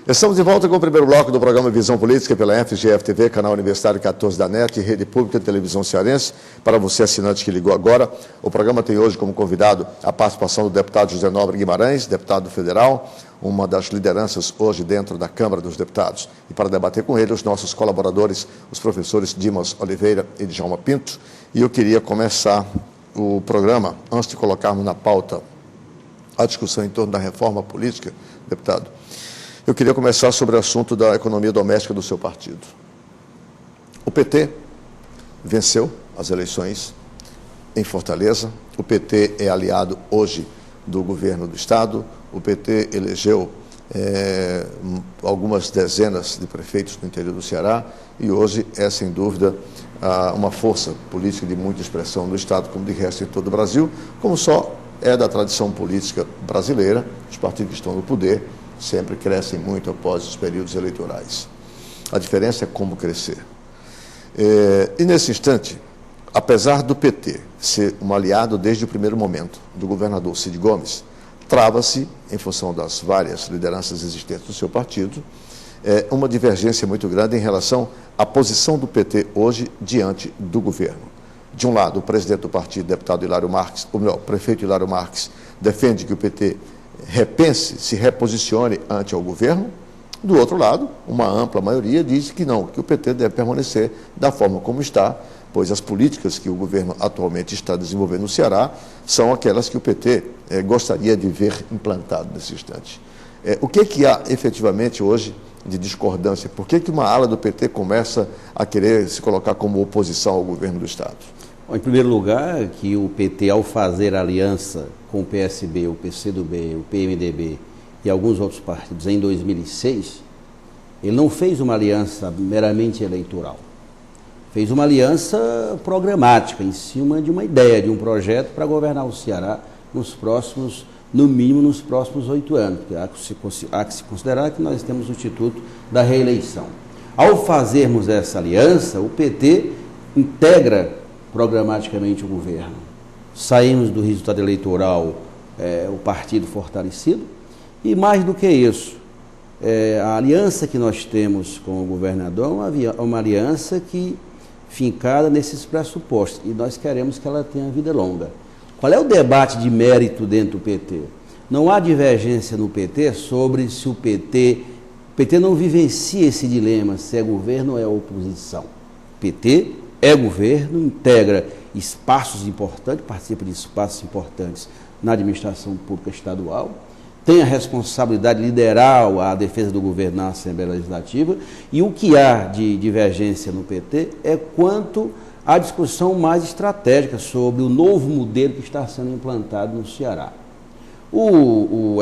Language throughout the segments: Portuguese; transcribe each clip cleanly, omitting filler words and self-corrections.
Estamos de volta com o primeiro bloco do programa Visão Política pela FGF-TV, canal Universitário 14 da NET, Rede Pública de Televisão Cearense. Para você, assinante que ligou agora, o programa tem hoje como convidado a participação do deputado José Nobre Guimarães, deputado federal, uma das lideranças hoje dentro da Câmara dos Deputados. E para debater com ele, os nossos colaboradores, os professores Dimas Oliveira e Djalma Pinto. E eu queria começar o programa, antes de colocarmos na pauta a discussão em torno da reforma política, deputado, eu queria começar sobre o assunto da economia doméstica do seu partido. O PT venceu as eleições em Fortaleza, o PT é aliado hoje do governo do Estado, o PT elegeu algumas dezenas de prefeitos no interior do Ceará e hoje é, sem dúvida, uma força política de muita expressão no Estado, como de resto em todo o Brasil, como só é da tradição política brasileira. Os partidos que estão no poder sempre crescem muito após os períodos eleitorais. A diferença é como crescer. E nesse instante, apesar do PT ser um aliado desde o primeiro momento do governador Cid Gomes, trava-se, em função das várias lideranças existentes do seu partido, uma divergência muito grande em relação à posição do PT hoje diante do governo. De um lado, o presidente do partido, deputado Hilário Marques, ou melhor, o prefeito Hilário Marques, defende que o PT repense, se reposicione ante ao governo. Do outro lado, uma ampla maioria diz que não, que o PT deve permanecer da forma como está, pois as políticas que o governo atualmente está desenvolvendo no Ceará são aquelas que o PT gostaria de ver implantado nesse instante. O que há efetivamente hoje de discordância? Por que uma ala do PT começa a querer se colocar como oposição ao governo do Estado? Bom, em primeiro lugar, que o PT, ao fazer aliança com o PSB, o PCdoB, o PMDB e alguns outros partidos em 2006, ele não fez uma aliança meramente eleitoral. Fez uma aliança programática, em cima de uma ideia, de um projeto para governar o Ceará nos próximos, no mínimo nos próximos 8 anos. Há que se considerar que nós temos o Instituto da Reeleição. Ao fazermos essa aliança, o PT integra programaticamente o governo. Saímos do resultado eleitoral, o partido fortalecido, e mais do que isso, a aliança que nós temos com o governador é uma aliança que fincada nesses pressupostos, e nós queremos que ela tenha vida longa. Qual é o debate de mérito dentro do PT? Não há divergência no PT sobre se o PT não vivencia esse dilema, se é governo ou é oposição. O PT é governo, integra espaços importantes, participa de espaços importantes na administração pública estadual, tem a responsabilidade de liderar a defesa do governo na Assembleia Legislativa, e o que há de divergência no PT é quanto à discussão mais estratégica sobre o novo modelo que está sendo implantado no Ceará.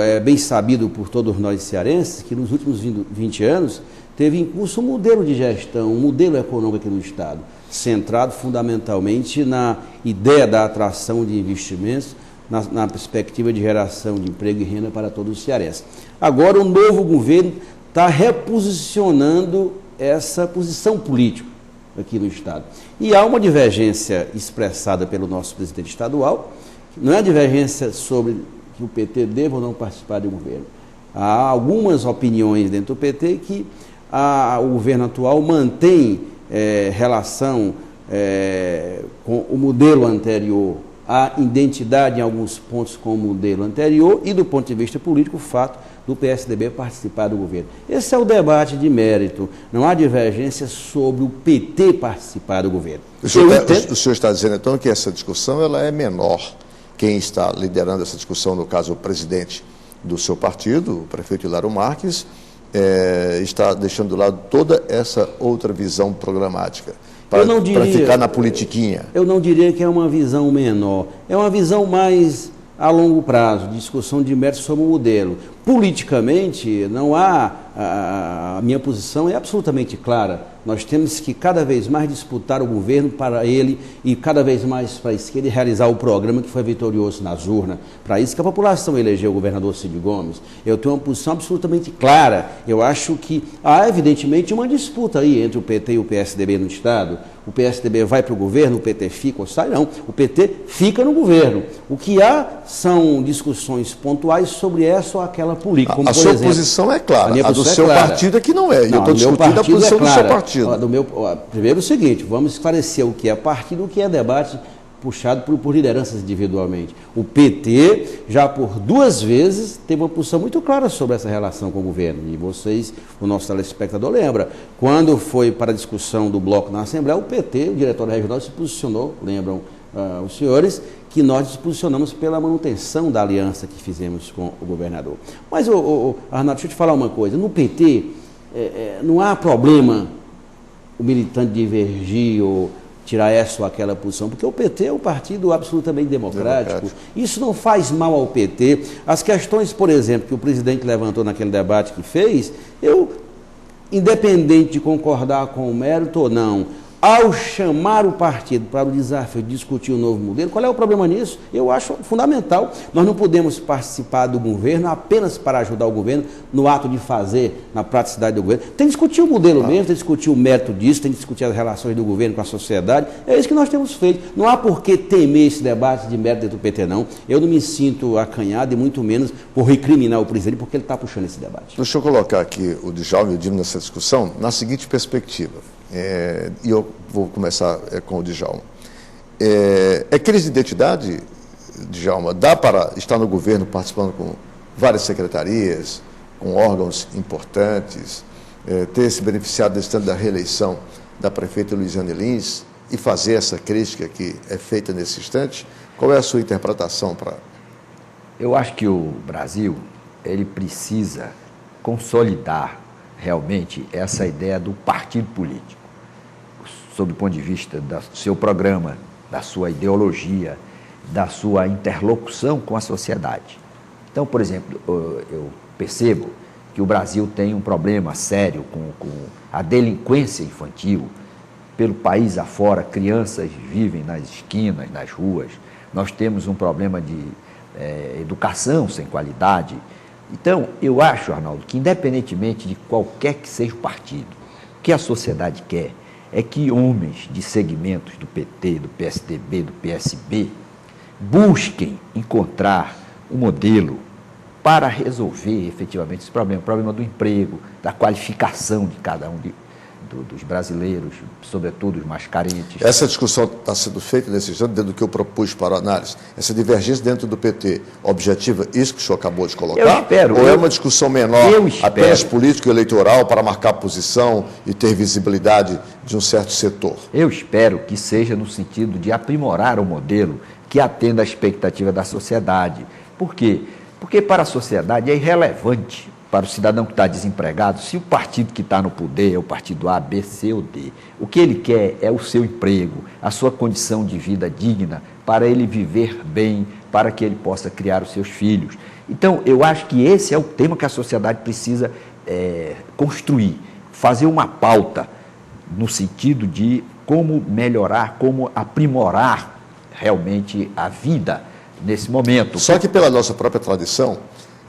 É bem sabido por todos nós cearenses que nos últimos 20 anos teve em curso um modelo de gestão, um modelo econômico aqui no Estado, centrado fundamentalmente na ideia da atração de investimentos, na perspectiva de geração de emprego e renda para todos os cearenses. Agora, o novo governo está reposicionando essa posição política aqui no Estado. E há uma divergência expressada pelo nosso presidente estadual, que não é divergência sobre que o PT deva ou não participar do governo. Há algumas opiniões dentro do PT que o governo atual mantém relação com o modelo anterior, a identidade em alguns pontos com o modelo anterior e, do ponto de vista político, o fato do PSDB participar do governo. Esse é o debate de mérito. Não há divergência sobre o PT participar do governo. O senhor está dizendo, então, que essa discussão ela é menor. Quem está liderando essa discussão, no caso, o presidente do seu partido, o prefeito Hilário Marques, está deixando do lado toda essa outra visão programática. Para ficar na politiquinha. Eu não diria que é uma visão menor. É uma visão mais a longo prazo, discussão de mérito sobre o modelo. Politicamente, não há... A minha posição é absolutamente clara. Nós temos que cada vez mais disputar o governo para ele e cada vez mais para a esquerda e realizar o programa que foi vitorioso nas urnas. Para isso que a população elegeu o governador Cid Gomes. Eu tenho uma posição absolutamente clara. Eu acho que há, evidentemente, uma disputa aí entre o PT e o PSDB no Estado. O PSDB vai para o governo, o PT fica ou sai? Não. O PT fica no governo. O que há são discussões pontuais sobre essa ou aquela política. Como, a por sua exemplo, posição é clara, a do é seu clara. partido é que não é. E eu Não, estou discutindo a posição do seu partido. Primeiro o seguinte, vamos esclarecer o que é partido e o que é debate puxado por lideranças individualmente. O PT já por 2 vezes teve uma posição muito clara sobre essa relação com o governo. E vocês, o nosso telespectador lembra, quando foi para a discussão do bloco na Assembleia, o PT, o diretório regional, se posicionou, lembram os senhores, que nós nos posicionamos pela manutenção da aliança que fizemos com o governador. Mas, Arnaldo, deixa eu te falar uma coisa. No PT, não há problema o militante divergir ou tirar essa ou aquela posição, porque o PT é um partido absolutamente democrático. Isso não faz mal ao PT. As questões, por exemplo, que o presidente levantou naquele debate que fez, independente de concordar com o mérito ou não, ao chamar o partido para o desafio de discutir o novo modelo, qual é o problema nisso? Eu acho fundamental. Nós não podemos participar do governo apenas para ajudar o governo no ato de fazer, na praticidade do governo. Tem que discutir o modelo mesmo, tem que discutir o mérito disso, tem que discutir as relações do governo com a sociedade. É isso que nós temos feito. Não há por que temer esse debate de mérito dentro do PT, não. Eu não me sinto acanhado e muito menos por recriminar o presidente, porque ele está puxando esse debate. Deixa eu colocar aqui o Djalma e o Dino nessa discussão na seguinte perspectiva. E eu vou começar com o Djalma. É crise de identidade, Djalma? Dá para estar no governo participando com várias secretarias, com órgãos importantes, ter se beneficiado desse tanto da reeleição da prefeita Luiziane Lins e fazer essa crítica que é feita nesse instante? Qual é a sua interpretação para... Eu acho que o Brasil, ele precisa consolidar realmente essa ideia do partido político, sob o ponto de vista do seu programa, da sua ideologia, da sua interlocução com a sociedade. Então, por exemplo, eu percebo que o Brasil tem um problema sério com a delinquência infantil. Pelo país afora, crianças vivem nas esquinas, nas ruas. Nós temos um problema de educação sem qualidade. Então, eu acho, Arnaldo, que independentemente de qualquer que seja o partido, o que a sociedade quer é que homens de segmentos do PT, do PSDB, do PSB, busquem encontrar um modelo para resolver efetivamente esse problema, o problema do emprego, da qualificação de cada um dos brasileiros, sobretudo os mais carentes. Essa discussão está sendo feita nesse instante dentro do que eu propus para a análise. Essa divergência dentro do PT, objetiva, isso que o senhor acabou de colocar? Eu espero. Ou é uma discussão menor, apenas político-eleitoral, para marcar posição e ter visibilidade de um certo setor? Eu espero que seja no sentido de aprimorar o modelo que atenda à expectativa da sociedade. Por quê? Porque para a sociedade é irrelevante, para o cidadão que está desempregado, se o partido que está no poder é o partido A, B, C ou D. O que ele quer é o seu emprego, a sua condição de vida digna, para ele viver bem, para que ele possa criar os seus filhos. Então, eu acho que esse é o tema que a sociedade precisa construir, fazer uma pauta no sentido de como melhorar, como aprimorar realmente a vida nesse momento. Só que pela nossa própria tradição,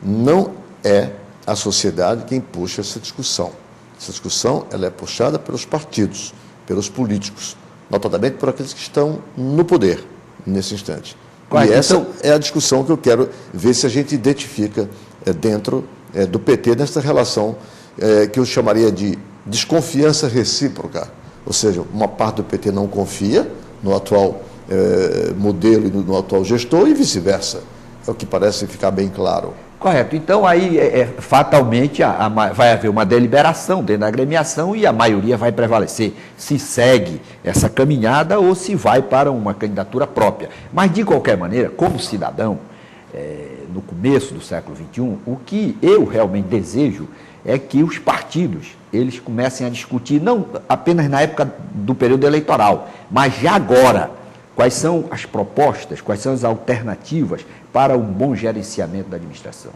não é a sociedade quem puxa essa discussão. Essa discussão ela é puxada pelos partidos, pelos políticos, notadamente por aqueles que estão no poder nesse instante. E essa é a discussão que eu quero ver se a gente identifica dentro do PT, nessa relação que eu chamaria de desconfiança recíproca. Ou seja, uma parte do PT não confia no atual modelo e no atual gestor e vice-versa. É o que parece ficar bem claro. Correto. Então, aí, fatalmente, vai haver uma deliberação dentro da agremiação e a maioria vai prevalecer se segue essa caminhada ou se vai para uma candidatura própria. Mas, de qualquer maneira, como cidadão, no começo do século XXI, o que eu realmente desejo é que os partidos eles comecem a discutir, não apenas na época do período eleitoral, mas já agora, quais são as propostas, quais são as alternativas para um bom gerenciamento da administração.